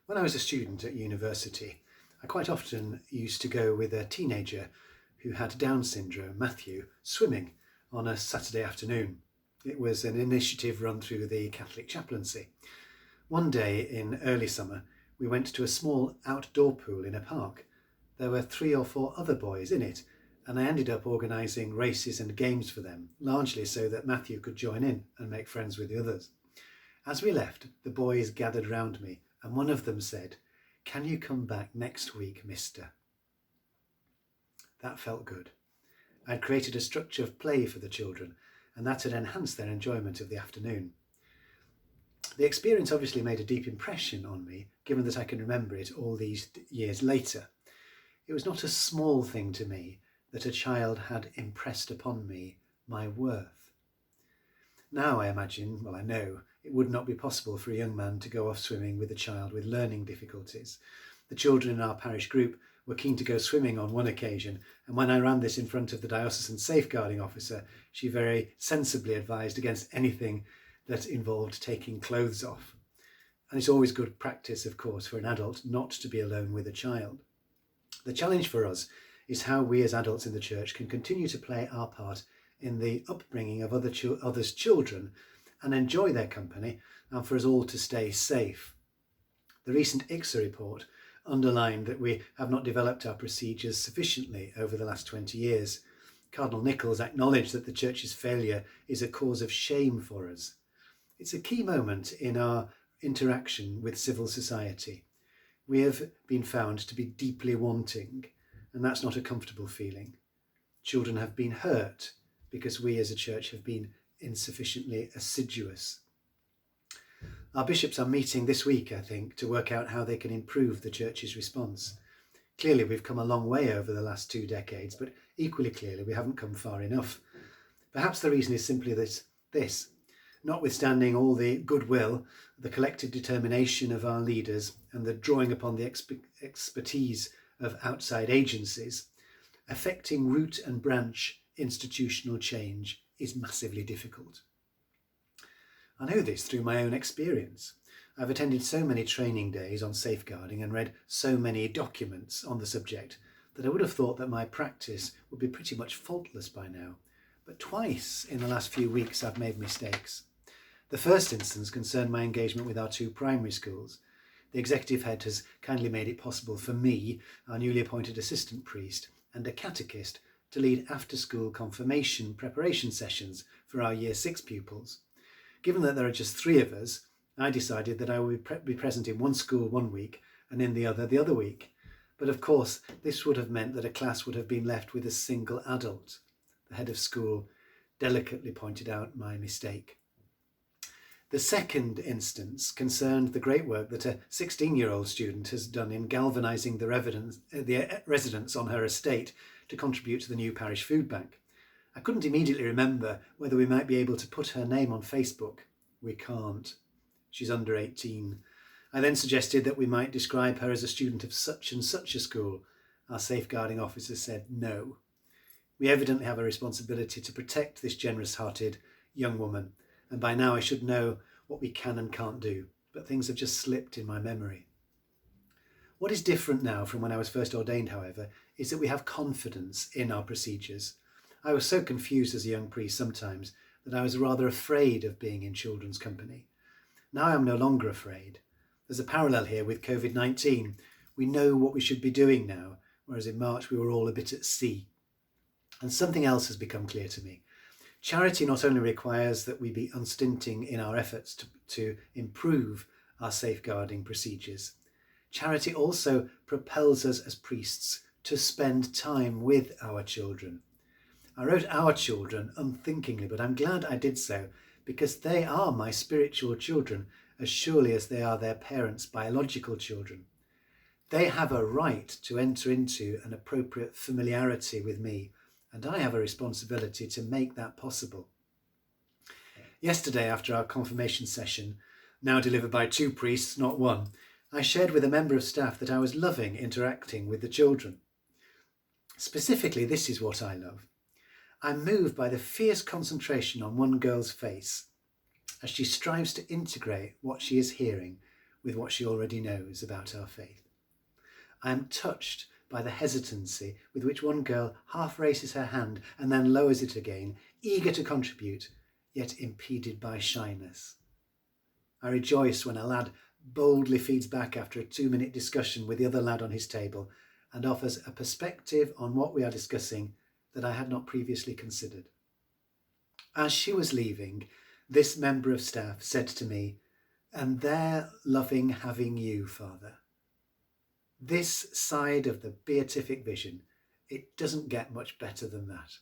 When I was a student at university, I quite often used to go with a teenager who had Down syndrome, Matthew, swimming on a Saturday afternoon. It was an initiative run through the Catholic chaplaincy. One day in early summer, we went to a small outdoor pool in a park. There were 3 or 4 other boys in it, and I ended up organising races and games for them, largely so that Matthew could join in and make friends with the others. As we left, the boys gathered round me, and one of them said, "Can you come back next week, mister?" That felt good. I'd created a structure of play for the children, and that had enhanced their enjoyment of the afternoon. The experience obviously made a deep impression on me, given that I can remember it all these years later. It was not a small thing to me that a child had impressed upon me my worth. Now I imagine, well, I know, it would not be possible for a young man to go off swimming with a child with learning difficulties. The children in our parish group were keen to go swimming on one occasion, and when I ran this in front of the diocesan safeguarding officer, she very sensibly advised against anything that involved taking clothes off. And it's always good practice, of course, for an adult not to be alone with a child. The challenge for us is how we as adults in the church can continue to play our part in the upbringing of others' children and enjoy their company, and for us all to stay safe. The recent ICSA report underlined that we have not developed our procedures sufficiently over the last 20 years. Cardinal Nichols acknowledged that the Church's failure is a cause of shame for us. It's a key moment in our interaction with civil society. We have been found to be deeply wanting, and that's not a comfortable feeling. Children have been hurt because we as a church have been insufficiently assiduous. Our bishops are meeting this week, I think, to work out how they can improve the church's response. Clearly, we've come a long way over the last 2 decades, but equally clearly, we haven't come far enough. Perhaps the reason is simply this. Notwithstanding all the goodwill, the collective determination of our leaders, and the drawing upon the expertise of outside agencies, affecting root and branch institutional change is massively difficult. I know this through my own experience. I've attended so many training days on safeguarding and read so many documents on the subject that I would have thought that my practice would be pretty much faultless by now. But twice in the last few weeks I've made mistakes. The first instance concerned my engagement with our 2 primary schools. The executive head has kindly made it possible for me, our newly appointed assistant priest, and a catechist to lead after-school confirmation preparation sessions for our Year 6 pupils. Given that there are just 3 of us, I decided that I would be present in one school one week and in the other week. But of course, this would have meant that a class would have been left with a single adult. The head of school delicately pointed out my mistake. The second instance concerned the great work that a 16-year-old student has done in galvanising the residents on her estate to contribute to the new parish food bank. I couldn't immediately remember whether we might be able to put her name on Facebook. We can't. She's under 18. I then suggested that we might describe her as a student of such and such a school. Our safeguarding officer said no. We evidently have a responsibility to protect this generous-hearted young woman, and by now I should know what we can and can't do, but things have just slipped in my memory. What is different now from when I was first ordained, however, is that we have confidence in our procedures. I was so confused as a young priest sometimes that I was rather afraid of being in children's company. Now I am no longer afraid. There's a parallel here with COVID-19. We know what we should be doing now, whereas in March we were all a bit at sea. And something else has become clear to me. Charity not only requires that we be unstinting in our efforts to improve our safeguarding procedures, charity also propels us as priests to spend time with our children. I wrote our children unthinkingly, but I'm glad I did so because they are my spiritual children as surely as they are their parents' biological children. They have a right to enter into an appropriate familiarity with me, and I have a responsibility to make that possible. Yesterday, after our confirmation session, now delivered by 2 priests, not 1, I shared with a member of staff that I was loving interacting with the children. Specifically, this is what I love. I'm moved by the fierce concentration on one girl's face as she strives to integrate what she is hearing with what she already knows about our faith. I am touched by the hesitancy with which one girl half raises her hand and then lowers it again, eager to contribute, yet impeded by shyness. I rejoice when a lad boldly feeds back after a 2-minute discussion with the other lad on his table and offers a perspective on what we are discussing that I had not previously considered. As she was leaving, this member of staff said to me, "And they're loving having you, Father." This side of the beatific vision, it doesn't get much better than that.